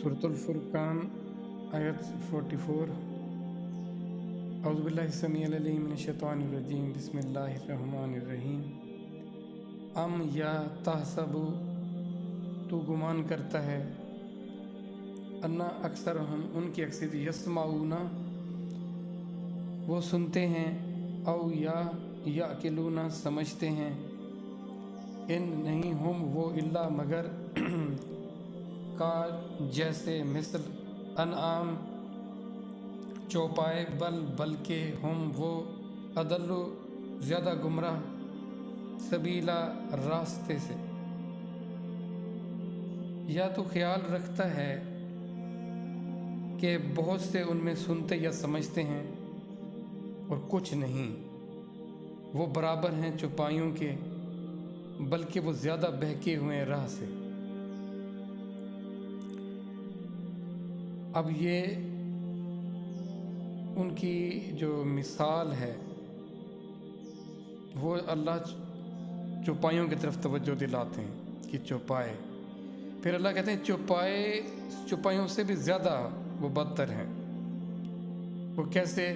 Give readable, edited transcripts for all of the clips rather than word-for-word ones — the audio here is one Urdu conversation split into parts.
سورۃ الفرقان آیت 44۔ اعوذ باللہ السمیع العلیم من الشیطان الرجیم، بسم اللہ الرحمن الرحیم۔ ام یا تحسب، تو گمان کرتا ہے، انا اکثرہم، ان کی اکثر، یسمعون، وہ سنتے ہیں، او یا یعقلون، سمجھتے ہیں، ان نہیں ہم وہ الا مگر کا جیسے، مثل انعام، چوپائے، بلکہ ہم وہ اضل، زیادہ گمراہ، سبیلا، راستے سے۔ یا تو خیال رکھتا ہے کہ بہت سے ان میں سنتے یا سمجھتے ہیں اور کچھ نہیں، وہ برابر ہیں چوپایوں کے، بلکہ وہ زیادہ بہکے ہوئے ہیں راہ سے۔ اب یہ ان کی جو مثال ہے، وہ اللہ چوپایوں کی طرف توجہ دلاتے ہیں کہ چوپائے، پھر اللہ کہتے ہیں چوپایوں سے بھی زیادہ وہ بدتر ہیں۔ وہ کیسے؟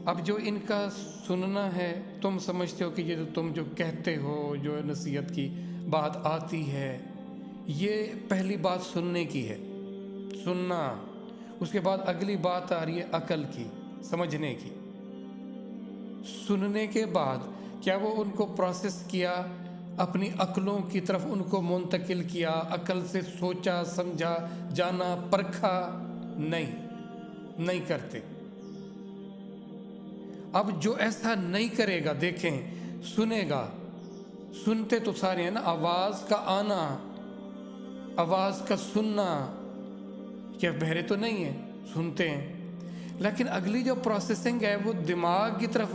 اب جو ان کا سننا ہے، تم سمجھتے ہو کہ یہ تم جو کہتے ہو، جو نصیحت کی بات آتی ہے، یہ پہلی بات سننے کی ہے، سننا۔ اس کے بعد اگلی بات آ رہی ہے عقل کی، سمجھنے کی۔ سننے کے بعد کیا وہ ان کو پروسیس کیا، اپنی عقلوں کی طرف ان کو منتقل کیا، عقل سے سوچا، سمجھا، جانا، پرکھا؟ نہیں کرتے۔ اب جو ایسا نہیں کرے گا، دیکھیں، سنے گا، سنتے تو سارے ہیں نا، آواز کا آنا، آواز کا سننا، کیا بہرے تو نہیں ہیں، سنتے ہیں، لیکن اگلی جو پروسیسنگ ہے وہ دماغ کی طرف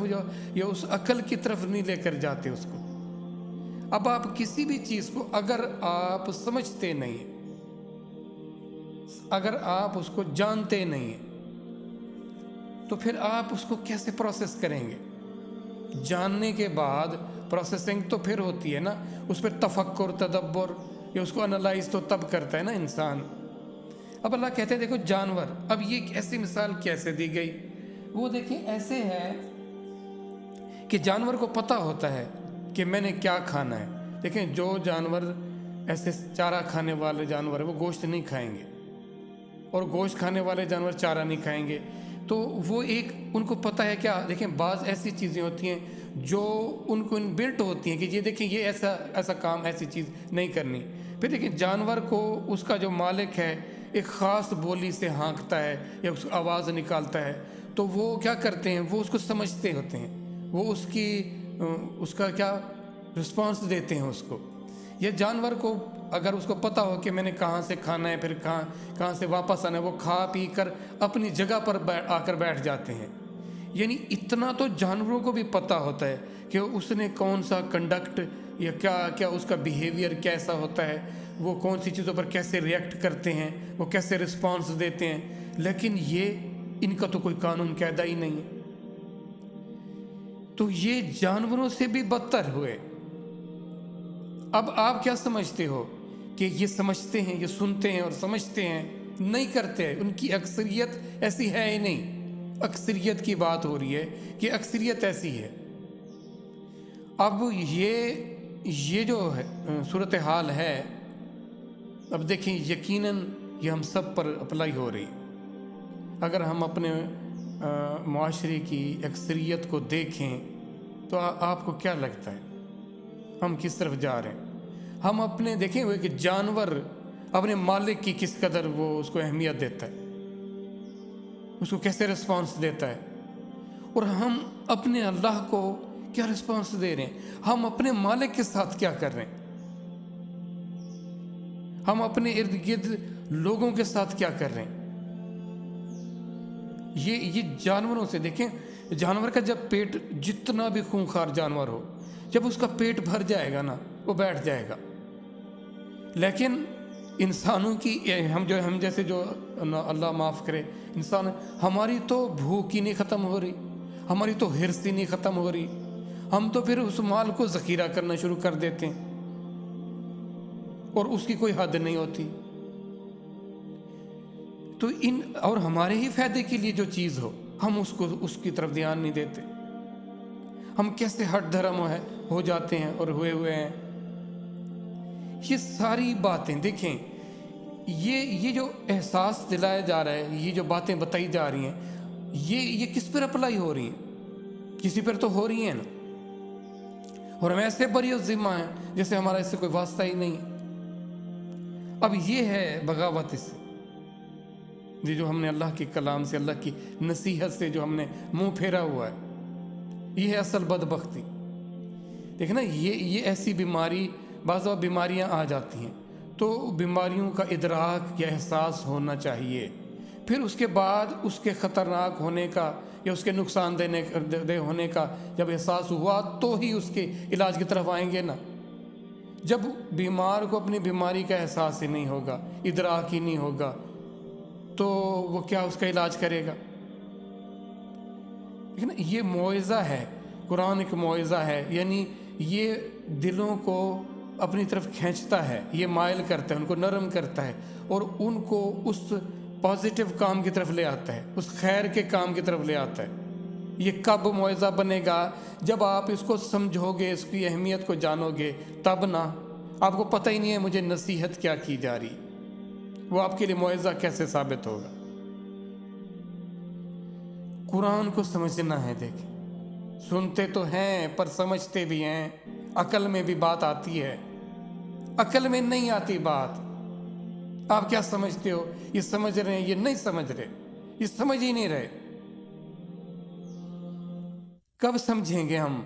یا اس عقل کی طرف نہیں لے کر جاتے اس کو۔ اب آپ کسی بھی چیز کو اگر آپ سمجھتے نہیں ہیں، اگر آپ اس کو جانتے نہیں ہیں، تو پھر آپ اس کو کیسے پروسیس کریں گے؟ جاننے کے بعد پروسیسنگ تو پھر ہوتی ہے نا، اس پہ تفکر، تدبر، یا اس کو انالائز تو تب کرتا ہے نا انسان۔ اب اللہ کہتے ہیں دیکھو جانور، اب یہ ایک ایسی مثال کیسے دی گئی؟ وہ دیکھیں ایسے ہے کہ جانور کو پتہ ہوتا ہے کہ میں نے کیا کھانا ہے۔ دیکھیں جو جانور ایسے چارہ کھانے والے جانور ہیں، وہ گوشت نہیں کھائیں گے، اور گوشت کھانے والے جانور چارہ نہیں کھائیں گے، تو وہ ایک ان کو پتہ ہے کیا۔ دیکھیں بعض ایسی چیزیں ہوتی ہیں جو ان کو ان بلٹ ہوتی ہیں کہ یہ دیکھیں یہ ایسا کام، ایسی چیز نہیں کرنی۔ پھر دیکھیں جانور کو اس کا جو مالک ہے ایک خاص بولی سے ہانکتا ہے یا اس آواز نکالتا ہے، تو وہ کیا کرتے ہیں، وہ اس کو سمجھتے ہوتے ہیں، وہ اس کا کیا رسپانس دیتے ہیں اس کو۔ یہ جانور کو اگر اس کو پتہ ہو کہ میں نے کہاں سے کھانا ہے، پھر کہاں سے واپس آنا ہے، وہ کھا پی کر اپنی جگہ پر آ کر بیٹھ جاتے ہیں۔ یعنی اتنا تو جانوروں کو بھی پتہ ہوتا ہے کہ اس نے کون سا کنڈکٹ یا کیا اس کا بیہیویئر کیسا ہوتا ہے، وہ کون سی چیزوں پر کیسے ریئیکٹ کرتے ہیں، وہ کیسے رسپانس دیتے ہیں، لیکن یہ ان کا تو کوئی قانون قاعدہ ہی نہیں ہے۔ تو یہ جانوروں سے بھی بدتر ہوئے۔ اب آپ کیا سمجھتے ہو کہ یہ سمجھتے ہیں، یہ سنتے ہیں اور سمجھتے ہیں؟ نہیں کرتے، ان کی اکثریت ایسی ہے ہی نہیں۔ اکثریت کی بات ہو رہی ہے کہ اکثریت ایسی ہے۔ اب یہ جو صورتحال ہے، اب دیکھیں یقیناً یہ ہم سب پر اپلائی ہو رہی۔ اگر ہم اپنے معاشرے کی اکثریت کو دیکھیں تو آپ کو کیا لگتا ہے ہم کس طرف جا رہے ہیں؟ ہم اپنے دیکھیں ہوئے کہ جانور اپنے مالک کی کس قدر وہ اس کو اہمیت دیتا ہے، اس کو کیسے رسپانس دیتا ہے، اور ہم اپنے اللہ کو کیا رسپانس دے رہے ہیں، ہم اپنے مالک کے ساتھ کیا کر رہے ہیں، ہم اپنے ارد گرد لوگوں کے ساتھ کیا کر رہے ہیں۔ یہ جانوروں سے دیکھیں، جانور کا جب پیٹ، جتنا بھی خونخوار جانور ہو، جب اس کا پیٹ بھر جائے گا نا، وہ بیٹھ جائے گا۔ لیکن انسانوں کی، ہم جیسے جو اللہ معاف کرے انسان، ہماری تو بھوک ہی نہیں ختم ہو رہی، ہماری تو ہرس ہی نہیں ختم ہو رہی، ہم تو پھر اس مال کو ذخیرہ کرنا شروع کر دیتے ہیں اور اس کی کوئی حد نہیں ہوتی۔ تو ان اور ہمارے ہی فائدے کے لیے جو چیز ہو ہم اس کی طرف دھیان نہیں دیتے. ہم کیسے ہٹ دھرم ہو جاتے ہیں اور ہوئے ہیں. یہ ساری باتیں دیکھیں، یہ جو احساس دلایا جا رہا ہے، یہ جو باتیں بتائی جا رہی ہیں، یہ کس پر اپلائی ہو رہی ہیں؟ کسی پر تو ہو رہی ہیں نا. اور ہم ایسے بری ذمہ ہیں جیسے ہمارا اس سے کوئی واسطہ ہی نہیں ہے. اب یہ ہے بغاوت اس سے، یہ جو ہم نے اللہ کے کلام سے، اللہ کی نصیحت سے جو ہم نے منہ پھیرا ہوا ہے، یہ ہے اصل بدبختی. دیکھنا یہ ایسی بیماری، بعض وقت بیماریاں آ جاتی ہیں تو بیماریوں کا ادراک یا احساس ہونا چاہیے. پھر اس کے بعد اس کے خطرناک ہونے کا یا اس کے نقصان دہ ہونے کا جب احساس ہوا تو ہی اس کے علاج کی طرف آئیں گے نا. جب بیمار کو اپنی بیماری کا احساس ہی نہیں ہوگا، ادراک ہی نہیں ہوگا، تو وہ کیا اس کا علاج کرے گا؟ لیکن یہ معجزہ ہے، قرآن ایک معجزہ ہے. یعنی یہ دلوں کو اپنی طرف کھینچتا ہے، یہ مائل کرتا ہے، ان کو نرم کرتا ہے اور ان کو اس پازیٹیو کام کی طرف لے آتا ہے، اس خیر کے کام کی طرف لے آتا ہے. یہ کب معجزہ بنے گا؟ جب آپ اس کو سمجھو گے، اس کی اہمیت کو جانو گے، تب نا. آپ کو پتہ ہی نہیں ہے مجھے نصیحت کیا کی جا رہی، وہ آپ کے لیے معجزہ کیسے ثابت ہوگا؟ قرآن کو سمجھنا ہے. دیکھیں، سنتے تو ہیں پر سمجھتے بھی ہیں. عقل میں بھی بات آتی ہے، عقل میں نہیں آتی بات. آپ کیا سمجھتے ہو؟ یہ سمجھ رہے ہیں، یہ نہیں سمجھ رہے، یہ سمجھ ہی نہیں رہے. کب سمجھیں گے ہم؟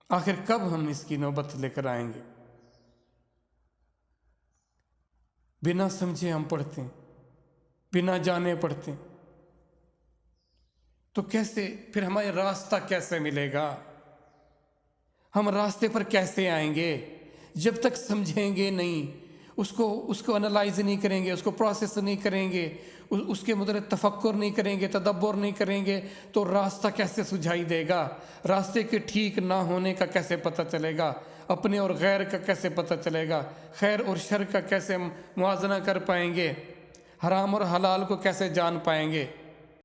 آخر کب ہم اس کی نوبت لے کر آئیں گے؟ بنا سمجھے ہم پڑھتے ہیں، بنا جانے پڑھتے ہیں، تو کیسے پھر ہمارے راستہ کیسے ملے گا؟ ہم راستے پر کیسے آئیں گے جب تک سمجھیں گے نہیں، اس کو انالائز نہیں کریں گے، اس کو پروسیس نہیں کریں گے، اس کے متعلق تفکر نہیں کریں گے، تدبر نہیں کریں گے، تو راستہ کیسے سجھائی دے گا؟ راستے کے ٹھیک نہ ہونے کا کیسے پتہ چلے گا؟ اپنے اور غیر کا کیسے پتہ چلے گا؟ خیر اور شر کا کیسے موازنہ کر پائیں گے؟ حرام اور حلال کو کیسے جان پائیں گے؟